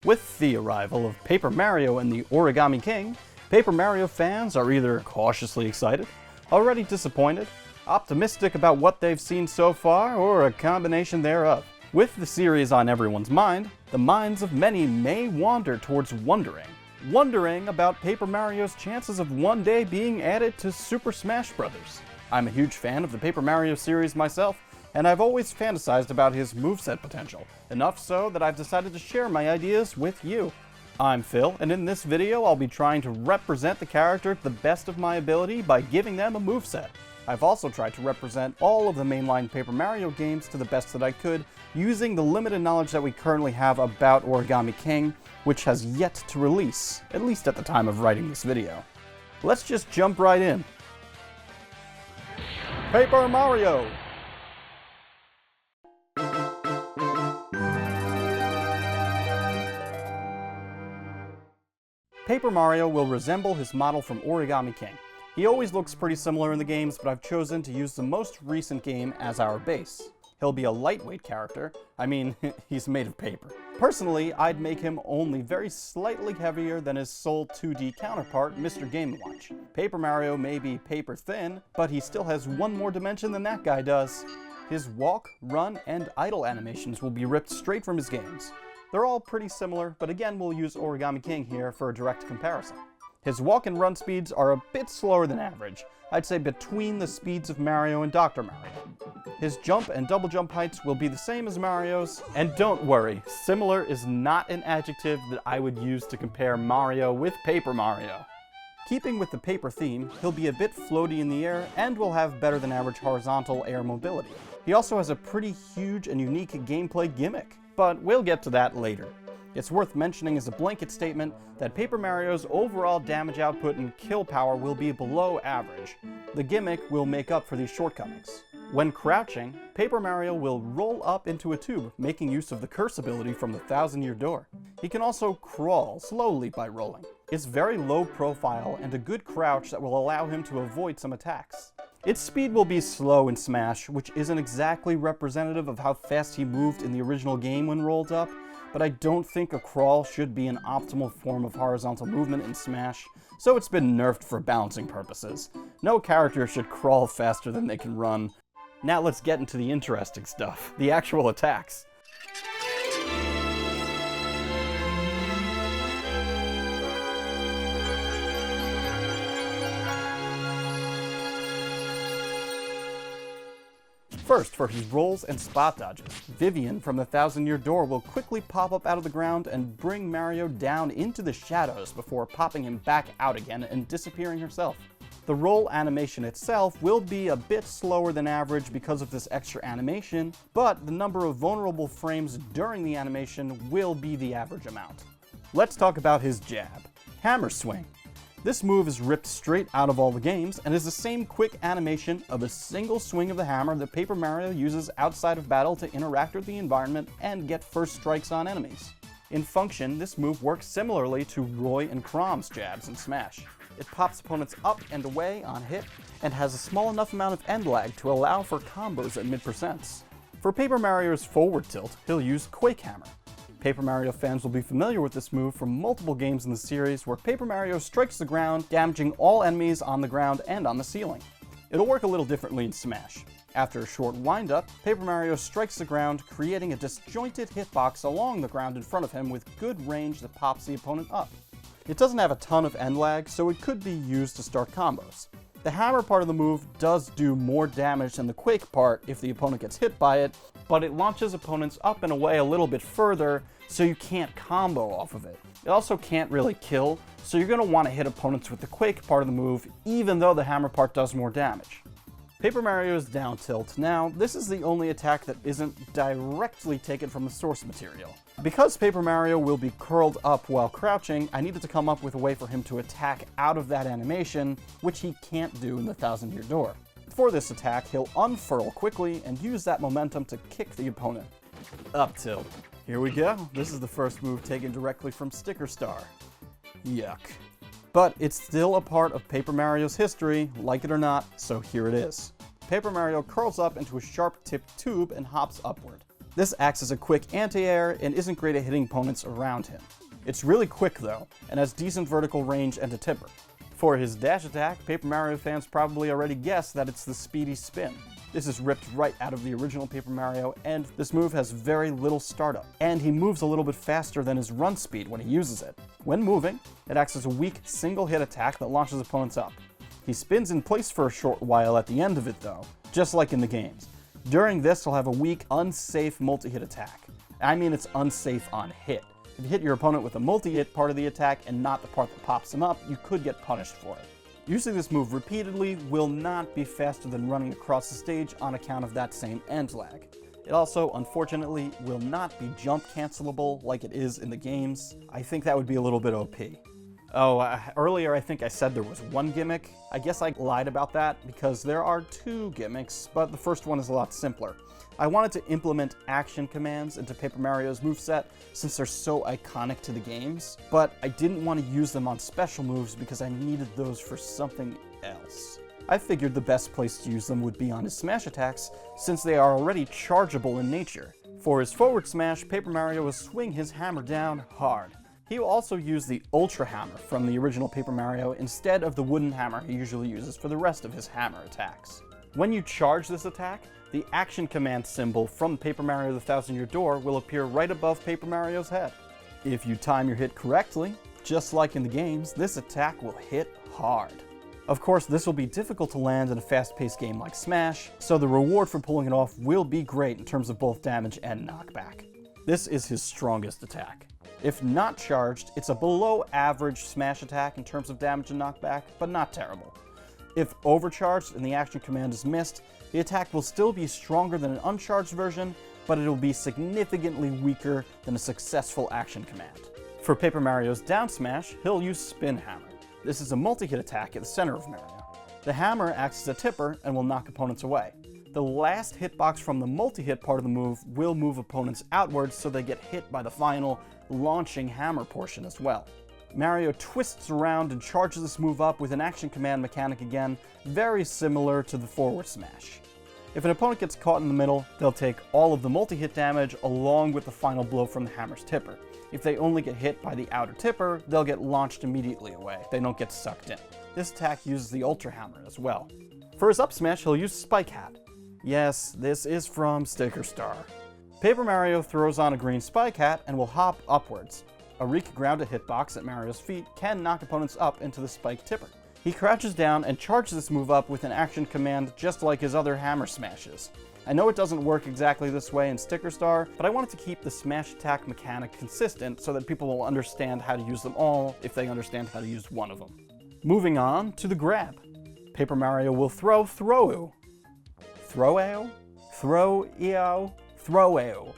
With the arrival of Paper Mario and the Origami King, Paper Mario fans are either cautiously excited, already disappointed, optimistic about what they've seen so far, or a combination thereof. With the series on everyone's mind, the minds of many may wander towards wondering about Paper Mario's chances of one day being added to Super Smash Bros. I'm a huge fan of the Paper Mario series myself, and I've always fantasized about his moveset potential, enough so that I've decided to share my ideas with you. I'm Phil, and in this video I'll be trying to represent the character to the best of my ability by giving them a moveset. I've also tried to represent all of the mainline Paper Mario games to the best that I could, using the limited knowledge that we currently have about Origami King, which has yet to release, at least at the time of writing this video. Let's just jump right in. Paper Mario! Paper Mario will resemble his model from Origami King. He always looks pretty similar in the games, but I've chosen to use the most recent game as our base. He'll be a lightweight character. I mean, he's made of paper. Personally, I'd make him only very slightly heavier than his sole 2D counterpart, Mr. Game & Watch. Paper Mario may be paper thin, but he still has one more dimension than that guy does. His walk, run, and idle animations will be ripped straight from his games. They're all pretty similar, but again we'll use Origami King here for a direct comparison. His walk and run speeds are a bit slower than average, I'd say between the speeds of Mario and Dr. Mario. His jump and double jump heights will be the same as Mario's, and don't worry, similar is not an adjective that I would use to compare Mario with Paper Mario. Keeping with the paper theme, he'll be a bit floaty in the air and will have better than average horizontal air mobility. He also has a pretty huge and unique gameplay gimmick, but we'll get to that later. It's worth mentioning as a blanket statement that Paper Mario's overall damage output and kill power will be below average. The gimmick will make up for these shortcomings. When crouching, Paper Mario will roll up into a tube, making use of the curse ability from the Thousand-Year Door. He can also crawl slowly by rolling. It's very low profile and a good crouch that will allow him to avoid some attacks. Its speed will be slow in Smash, which isn't exactly representative of how fast he moved in the original game when rolled up, but I don't think a crawl should be an optimal form of horizontal movement in Smash, so it's been nerfed for balancing purposes. No character should crawl faster than they can run. Now let's get into the interesting stuff, the actual attacks. First, for his rolls and spot dodges, Vivian from the Thousand-Year Door will quickly pop up out of the ground and bring Mario down into the shadows before popping him back out again and disappearing herself. The roll animation itself will be a bit slower than average because of this extra animation, but the number of vulnerable frames during the animation will be the average amount. Let's talk about his jab. Hammer Swing. This move is ripped straight out of all the games and is the same quick animation of a single swing of the hammer that Paper Mario uses outside of battle to interact with the environment and get first strikes on enemies. In function, this move works similarly to Roy and Chrome's jabs in Smash. It pops opponents up and away on hit and has a small enough amount of end lag to allow for combos at mid-percents. For Paper Mario's forward tilt, he'll use Quake Hammer. Paper Mario fans will be familiar with this move from multiple games in the series where Paper Mario strikes the ground, damaging all enemies on the ground and on the ceiling. It'll work a little differently in Smash. After a short wind-up, Paper Mario strikes the ground, creating a disjointed hitbox along the ground in front of him with good range that pops the opponent up. It doesn't have a ton of end lag, so it could be used to start combos. The hammer part of the move does do more damage than the quake part if the opponent gets hit by it, but it launches opponents up and away a little bit further, so you can't combo off of it. It also can't really kill, so you're going to want to hit opponents with the quake part of the move, even though the hammer part does more damage. Paper Mario's down tilt. Now, this is the only attack that isn't directly taken from the source material. Because Paper Mario will be curled up while crouching, I needed to come up with a way for him to attack out of that animation, which he can't do in the Thousand-Year Door. For this attack, he'll unfurl quickly and use that momentum to kick the opponent. Up tilt. Here we go. This is the first move taken directly from Sticker Star. Yuck. But it's still a part of Paper Mario's history, like it or not, so here it is. Paper Mario curls up into a sharp-tipped tube and hops upward. This acts as a quick anti-air and isn't great at hitting opponents around him. It's really quick though, and has decent vertical range and a tipper. For his dash attack, Paper Mario fans probably already guessed that it's the speedy spin. This is ripped right out of the original Paper Mario, and this move has very little startup. And he moves a little bit faster than his run speed when he uses it. When moving, it acts as a weak single hit attack that launches opponents up. He spins in place for a short while at the end of it though, just like in the games. During this, he'll have a weak, unsafe multi-hit attack. I mean it's unsafe on hit. If you hit your opponent with a multi-hit part of the attack and not the part that pops him up, you could get punished for it. Using this move repeatedly will not be faster than running across the stage on account of that same end lag. It also, unfortunately, will not be jump cancelable like it is in the games. I think that would be a little bit OP. Earlier I think I said there was one gimmick. I guess I lied about that because there are two gimmicks, but the first one is a lot simpler. I wanted to implement action commands into Paper Mario's moveset since they're so iconic to the games, but I didn't want to use them on special moves because I needed those for something else. I figured the best place to use them would be on his smash attacks since they are already chargeable in nature. For his forward smash, Paper Mario will swing his hammer down hard. He will also use the Ultra Hammer from the original Paper Mario instead of the wooden hammer he usually uses for the rest of his hammer attacks. When you charge this attack, the action command symbol from Paper Mario the Thousand Year Door will appear right above Paper Mario's head. If you time your hit correctly, just like in the games, this attack will hit hard. Of course, this will be difficult to land in a fast-paced game like Smash, so the reward for pulling it off will be great in terms of both damage and knockback. This is his strongest attack. If not charged, it's a below-average Smash attack in terms of damage and knockback, but not terrible. If overcharged and the action command is missed, the attack will still be stronger than an uncharged version, but it will be significantly weaker than a successful action command. For Paper Mario's down smash, he'll use Spin Hammer. This is a multi-hit attack at the center of Mario. The hammer acts as a tipper and will knock opponents away. The last hitbox from the multi-hit part of the move will move opponents outwards so they get hit by the final launching hammer portion as well. Mario twists around and charges this move up with an action command mechanic again, very similar to the forward smash. If an opponent gets caught in the middle, they'll take all of the multi-hit damage along with the final blow from the hammer's tipper. If they only get hit by the outer tipper, they'll get launched immediately away. They don't get sucked in. This attack uses the Ultra Hammer as well. For his up smash, he'll use Spike Hat. Yes, this is from Sticker Star. Paper Mario throws on a green Spike Hat and will hop upwards. A Reek grounded hitbox at Mario's feet can knock opponents up into the Spike Tipper. He crouches down and charges this move up with an action command just like his other hammer smashes. I know it doesn't work exactly this way in Sticker Star, but I wanted to keep the smash attack mechanic consistent so that people will understand how to use them all if they understand how to use one of them. Moving on to the grab. Paper Mario will throw Throw-oo. Throw-ao? Throw-eo? Throw-ao.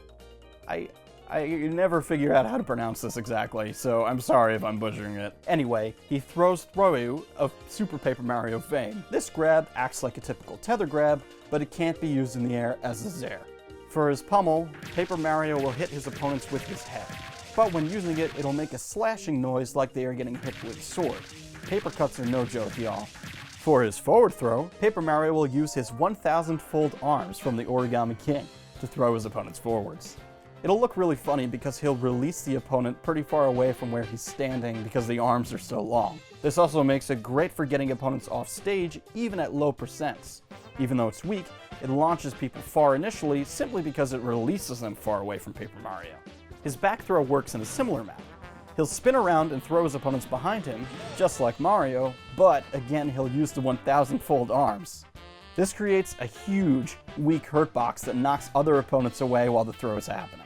I never figure out how to pronounce this exactly, so I'm sorry if I'm butchering it. Anyway, he throws Throw-oo of Super Paper Mario fame. This grab acts like a typical tether grab, but it can't be used in the air as a Zair. For his pummel, Paper Mario will hit his opponents with his head. But when using it, it'll make a slashing noise like they are getting hit with a sword. Paper cuts are no joke, y'all. For his forward throw, Paper Mario will use his 1,000-fold arms from the Origami King to throw his opponents forwards. It'll look really funny because he'll release the opponent pretty far away from where he's standing because the arms are so long. This also makes it great for getting opponents off stage even at low percents. Even though it's weak, it launches people far initially simply because it releases them far away from Paper Mario. His back throw works in a similar manner. He'll spin around and throw his opponents behind him, just like Mario, but again he'll use the 1,000-fold arms. This creates a huge, weak hurt box that knocks other opponents away while the throw is happening.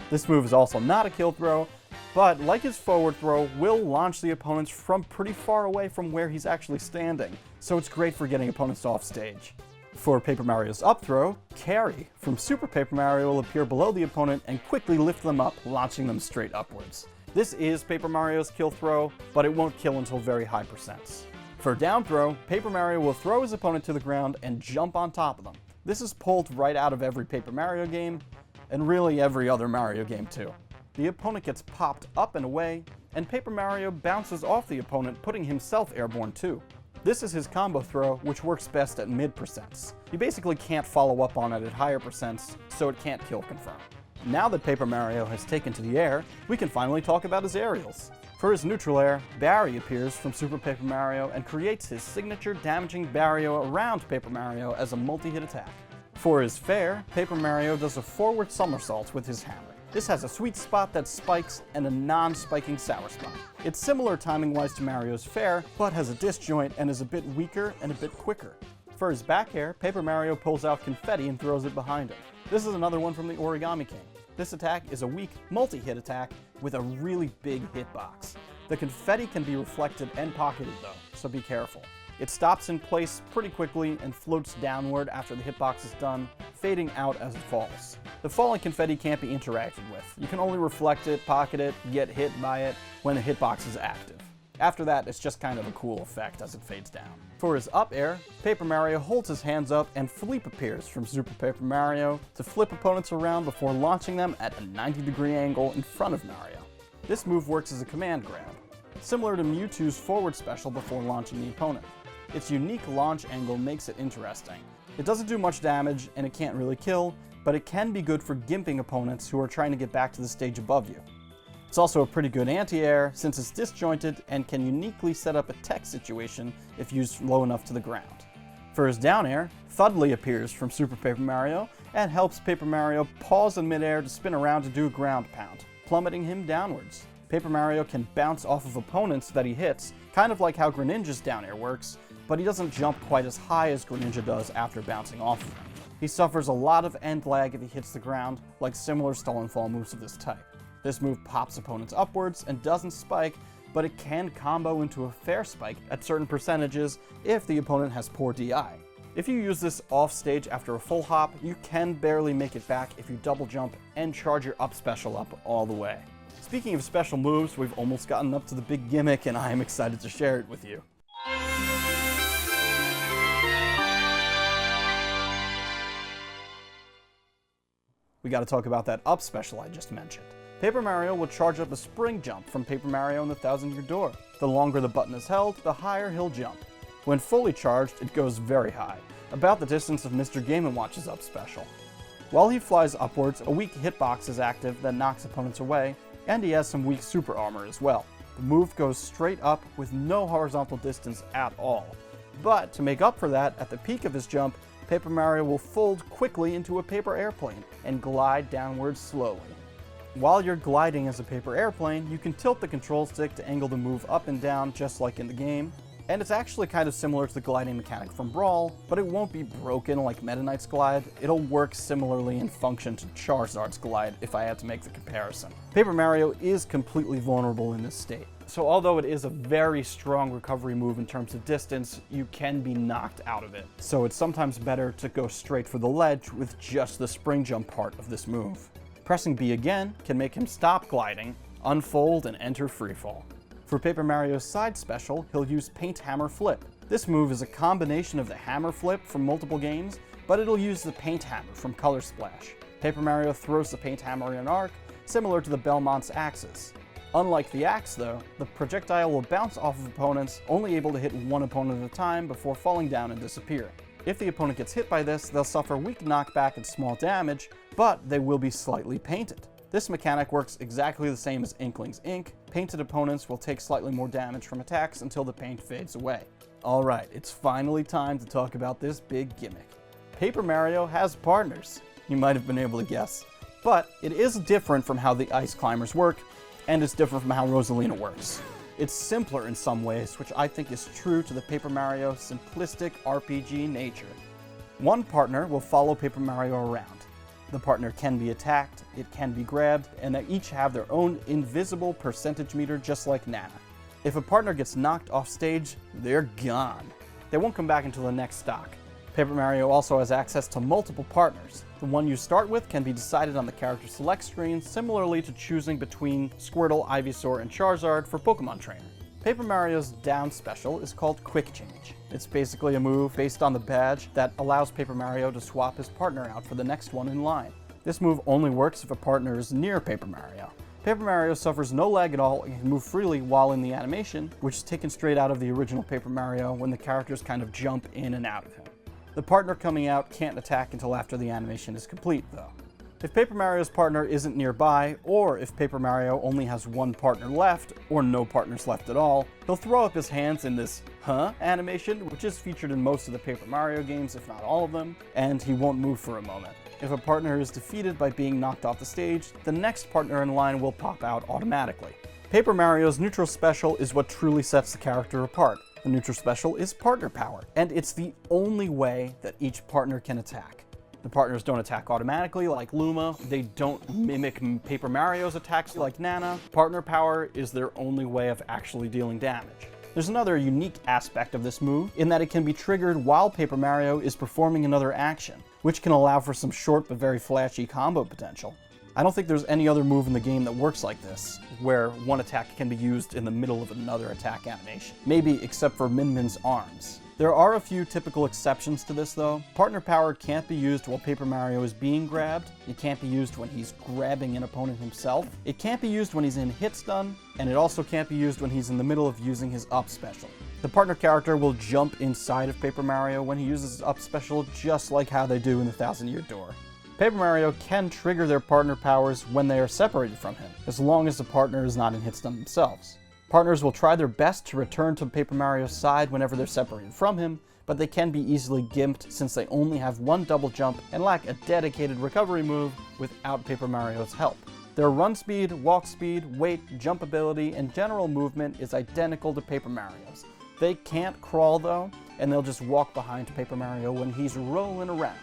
This move is also not a kill throw, but like his forward throw, will launch the opponents from pretty far away from where he's actually standing, so it's great for getting opponents off stage. For Paper Mario's up throw, Carry from Super Paper Mario will appear below the opponent and quickly lift them up, launching them straight upwards. This is Paper Mario's kill throw, but it won't kill until very high percents. For down throw, Paper Mario will throw his opponent to the ground and jump on top of them. This is pulled right out of every Paper Mario game, and really every other Mario game too. The opponent gets popped up and away, and Paper Mario bounces off the opponent, putting himself airborne too. This is his combo throw, which works best at mid percents. You basically can't follow up on it at higher percents, so it can't kill confirm. Now that Paper Mario has taken to the air, we can finally talk about his aerials. For his neutral air, Barry appears from Super Paper Mario and creates his signature damaging barrier around Paper Mario as a multi-hit attack. For his fair, Paper Mario does a forward somersault with his hammer. This has a sweet spot that spikes and a non-spiking sour spot. It's similar timing-wise to Mario's fair, but has a disjoint and is a bit weaker and a bit quicker. For his back air, Paper Mario pulls out confetti and throws it behind him. This is another one from the Origami King. This attack is a weak multi-hit attack with a really big hitbox. The confetti can be reflected and pocketed though, so be careful. It stops in place pretty quickly and floats downward after the hitbox is done, fading out as it falls. The falling confetti can't be interacted with. You can only reflect it, pocket it, get hit by it when the hitbox is active. After that, it's just kind of a cool effect as it fades down. For his up air, Paper Mario holds his hands up and Fleep appears from Super Paper Mario to flip opponents around before launching them at a 90-degree angle in front of Mario. This move works as a command grab, similar to Mewtwo's forward special before launching the opponent. Its unique launch angle makes it interesting. It doesn't do much damage and it can't really kill, but it can be good for gimping opponents who are trying to get back to the stage above you. It's also a pretty good anti-air since it's disjointed and can uniquely set up a tech situation if used low enough to the ground. For his down air, Thudley appears from Super Paper Mario and helps Paper Mario pause in midair to spin around to do a ground pound, plummeting him downwards. Paper Mario can bounce off of opponents that he hits, kind of like how Greninja's down air works, but he doesn't jump quite as high as Greninja does after bouncing off of them. He suffers a lot of end lag if he hits the ground, like similar stall and fall moves of this type. This move pops opponents upwards and doesn't spike, but it can combo into a fair spike at certain percentages if the opponent has poor DI. If you use this off stage after a full hop, you can barely make it back if you double jump and charge your up special up all the way. Speaking of special moves, we've almost gotten up to the big gimmick and I am excited to share it with you. We gotta talk about that up special I just mentioned. Paper Mario will charge up a spring jump from Paper Mario and the Thousand-Year Door. The longer the button is held, the higher he'll jump. When fully charged, it goes very high, about the distance of Mr. Game & Watch's up special. While he flies upwards, a weak hitbox is active that knocks opponents away, and he has some weak super armor as well. The move goes straight up with no horizontal distance at all. But to make up for that, at the peak of his jump, Paper Mario will fold quickly into a paper airplane and glide downwards slowly. While you're gliding as a paper airplane, you can tilt the control stick to angle the move up and down just like in the game, and it's actually kind of similar to the gliding mechanic from Brawl, but it won't be broken like Meta Knight's glide. It'll work similarly in function to Charizard's glide if I had to make the comparison. Paper Mario is completely vulnerable in this state, so although it is a very strong recovery move in terms of distance, you can be knocked out of it. So it's sometimes better to go straight for the ledge with just the spring jump part of this move. Pressing B again can make him stop gliding, unfold, and enter freefall. For Paper Mario's side special, he'll use Paint Hammer Flip. This move is a combination of the Hammer Flip from multiple games, but it'll use the Paint Hammer from Color Splash. Paper Mario throws the Paint Hammer in an arc, similar to the Belmont's axes. Unlike the axe though, the projectile will bounce off of opponents, only able to hit one opponent at a time before falling down and disappearing. If the opponent gets hit by this, they'll suffer weak knockback and small damage, but they will be slightly painted. This mechanic works exactly the same as Inkling's Ink. Painted opponents will take slightly more damage from attacks until the paint fades away. Alright, it's finally time to talk about this big gimmick. Paper Mario has partners. You might have been able to guess. But it is different from how the Ice Climbers work, and it's different from how Rosalina works. It's simpler in some ways, which I think is true to the Paper Mario simplistic RPG nature. One partner will follow Paper Mario around. The partner can be attacked, it can be grabbed, and they each have their own invisible percentage meter just like Nana. If a partner gets knocked off stage, they're gone. They won't come back until the next stock. Paper Mario also has access to multiple partners. The one you start with can be decided on the character select screen, similarly to choosing between Squirtle, Ivysaur, and Charizard for Pokemon Trainer. Paper Mario's down special is called Quick Change. It's basically a move based on the badge that allows Paper Mario to swap his partner out for the next one in line. This move only works if a partner is near Paper Mario. Paper Mario suffers no lag at all and can move freely while in the animation, which is taken straight out of the original Paper Mario when the characters kind of jump in and out of him. The partner coming out can't attack until after the animation is complete, though. If Paper Mario's partner isn't nearby, or if Paper Mario only has one partner left, or no partners left at all, he'll throw up his hands in this "huh" animation, which is featured in most of the Paper Mario games, if not all of them, and he won't move for a moment. If a partner is defeated by being knocked off the stage, the next partner in line will pop out automatically. Paper Mario's neutral special is what truly sets the character apart. The neutral special is partner power, and it's the only way that each partner can attack. The partners don't attack automatically like Luma, they don't mimic Paper Mario's attacks like Nana. Partner power is their only way of actually dealing damage. There's another unique aspect of this move in that it can be triggered while Paper Mario is performing another action, which can allow for some short but very flashy combo potential. I don't think there's any other move in the game that works like this, where one attack can be used in the middle of another attack animation. Maybe except for Min Min's arms. There are a few typical exceptions to this though. Partner power can't be used while Paper Mario is being grabbed, it can't be used when he's grabbing an opponent himself, it can't be used when he's in hit stun, and it also can't be used when he's in the middle of using his up special. The partner character will jump inside of Paper Mario when he uses his up special, just like how they do in the Thousand Year Door. Paper Mario can trigger their partner powers when they are separated from him, as long as the partner is not in hit stun themselves. Partners will try their best to return to Paper Mario's side whenever they're separated from him, but they can be easily gimped since they only have one double jump and lack a dedicated recovery move without Paper Mario's help. Their run speed, walk speed, weight, jump ability, and general movement is identical to Paper Mario's. They can't crawl though, and they'll just walk behind Paper Mario when he's rolling around.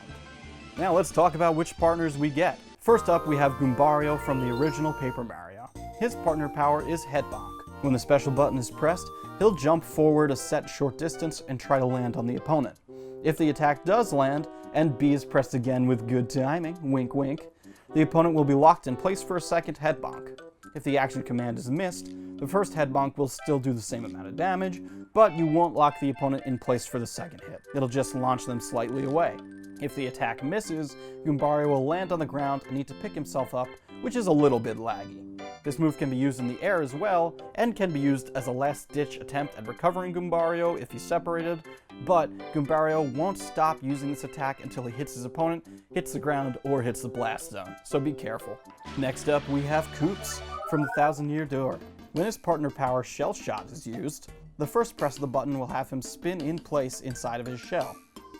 Now let's talk about which partners we get. First up, we have Goombario from the original Paper Mario. His partner power is Head Bonk. When the special button is pressed, he'll jump forward a set short distance and try to land on the opponent. If the attack does land, and B is pressed again with good timing, wink wink, the opponent will be locked in place for a second Head Bonk. If the action command is missed, the first Head Bonk will still do the same amount of damage, but you won't lock the opponent in place for the second hit. It'll just launch them slightly away. If the attack misses, Goombario will land on the ground and need to pick himself up, which is a little bit laggy. This move can be used in the air as well, and can be used as a last-ditch attempt at recovering Goombario if he's separated, but Goombario won't stop using this attack until he hits his opponent, hits the ground, or hits the blast zone, so be careful. Next up, we have Koops from the Thousand Year Door. When his partner power Shell Shot is used, the first press of the button will have him spin in place inside of his shell.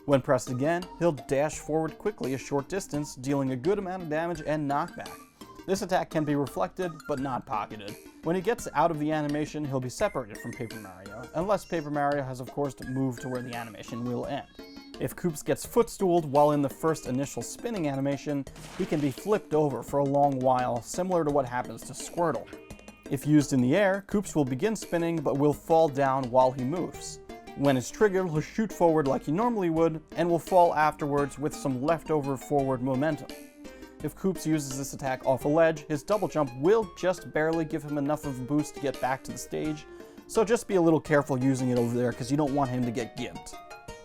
When pressed again, he'll dash forward quickly a short distance, dealing a good amount of damage and knockback. This attack can be reflected, but not pocketed. When he gets out of the animation, he'll be separated from Paper Mario, unless Paper Mario has of course moved to where the animation will end. If Koops gets footstooled while in the first initial spinning animation, he can be flipped over for a long while, similar to what happens to Squirtle. If used in the air, Koops will begin spinning but will fall down while he moves. When it's triggered, he'll shoot forward like he normally would, and will fall afterwards with some leftover forward momentum. If Koops uses this attack off a ledge, his double jump will just barely give him enough of a boost to get back to the stage, so just be a little careful using it over there because you don't want him to get gimped.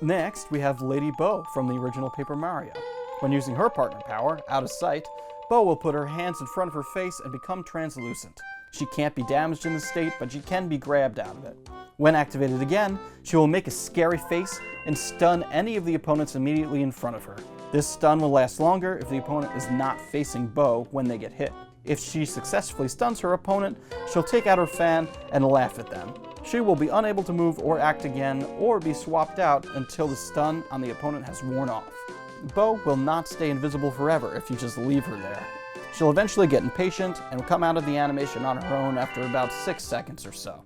Next, we have Lady Bo from the original Paper Mario. When using her partner power, Out of Sight, Bo will put her hands in front of her face and become translucent. She can't be damaged in this state, but she can be grabbed out of it. When activated again, she will make a scary face and stun any of the opponents immediately in front of her. This stun will last longer if the opponent is not facing Bo when they get hit. If she successfully stuns her opponent, she'll take out her fan and laugh at them. She will be unable to move or act again, or be swapped out until the stun on the opponent has worn off. Bo will not stay invisible forever if you just leave her there. She'll eventually get impatient and will come out of the animation on her own after about 6 seconds or so.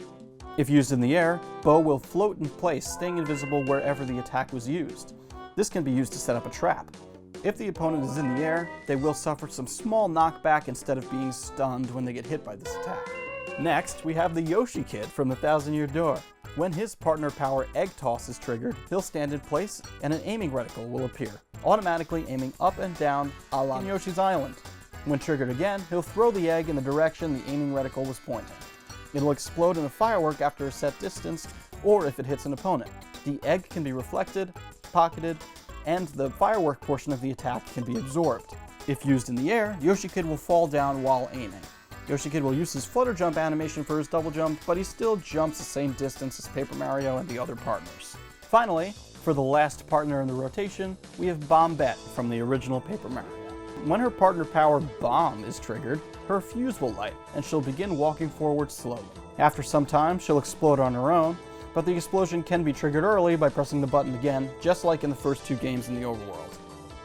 If used in the air, Bo will float in place, staying invisible wherever the attack was used. This can be used to set up a trap. If the opponent is in the air, they will suffer some small knockback instead of being stunned when they get hit by this attack. Next, we have the Yoshi Kid from the Thousand Year Door. When his partner power Egg Toss is triggered, he'll stand in place and an aiming reticle will appear, automatically aiming up and down a la Yoshi's Island. When triggered again, he'll throw the egg in the direction the aiming reticle was pointing. It'll explode in a firework after a set distance, or if it hits an opponent. The egg can be reflected, pocketed, and the firework portion of the attack can be absorbed. If used in the air, Yoshi Kid will fall down while aiming. Yoshi Kid will use his flutter jump animation for his double jump, but he still jumps the same distance as Paper Mario and the other partners. Finally, for the last partner in the rotation, we have Bombette from the original Paper Mario. When her partner power bomb is triggered, her fuse will light, and she'll begin walking forward slowly. After some time, she'll explode on her own, but the explosion can be triggered early by pressing the button again, just like in the first 2 games in the overworld.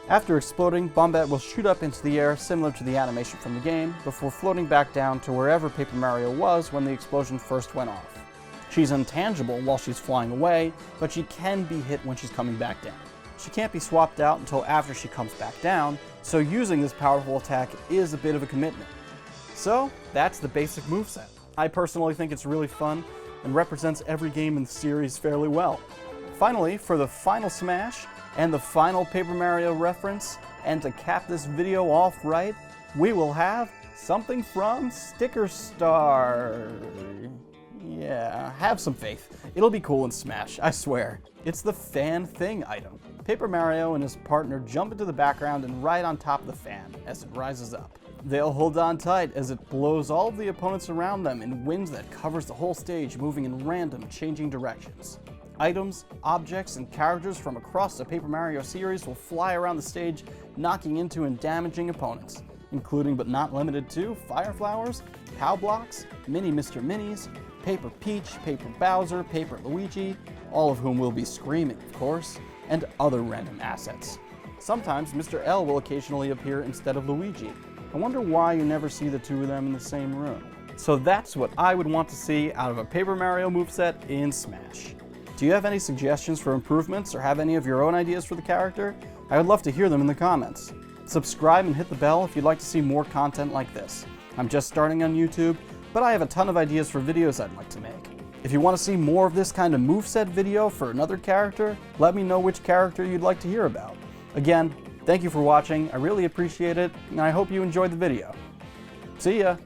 After exploding, Bombette will shoot up into the air similar to the animation from the game, before floating back down to wherever Paper Mario was when the explosion first went off. She's intangible while she's flying away, but she can be hit when she's coming back down. She can't be swapped out until after she comes back down, so using this powerful attack is a bit of a commitment. So, that's the basic moveset. I personally think it's really fun, and represents every game in the series fairly well. Finally, for the final smash, and the final Paper Mario reference, and to cap this video off right, we will have something from Sticker Star. Yeah, have some faith. It'll be cool in Smash, I swear. It's the fan thing item. Paper Mario and his partner jump into the background and ride on top of the fan as it rises up. They'll hold on tight as it blows all of the opponents around them in winds that covers the whole stage, moving in random, changing directions. Items, objects, and characters from across the Paper Mario series will fly around the stage, knocking into and damaging opponents, including but not limited to Fire Flowers, Cow Blocks, Mini Mr. Minis, Paper Peach, Paper Bowser, Paper Luigi, all of whom will be screaming, of course, and other random assets. Sometimes Mr. L will occasionally appear instead of Luigi. I wonder why you never see the 2 of them in the same room. So that's what I would want to see out of a Paper Mario moveset in Smash. Do you have any suggestions for improvements or have any of your own ideas for the character? I would love to hear them in the comments. Subscribe and hit the bell if you'd like to see more content like this. I'm just starting on YouTube, but I have a ton of ideas for videos I'd like to make. If you want to see more of this kind of moveset video for another character, let me know which character you'd like to hear about. Again, thank you for watching, I really appreciate it, and I hope you enjoyed the video. See ya!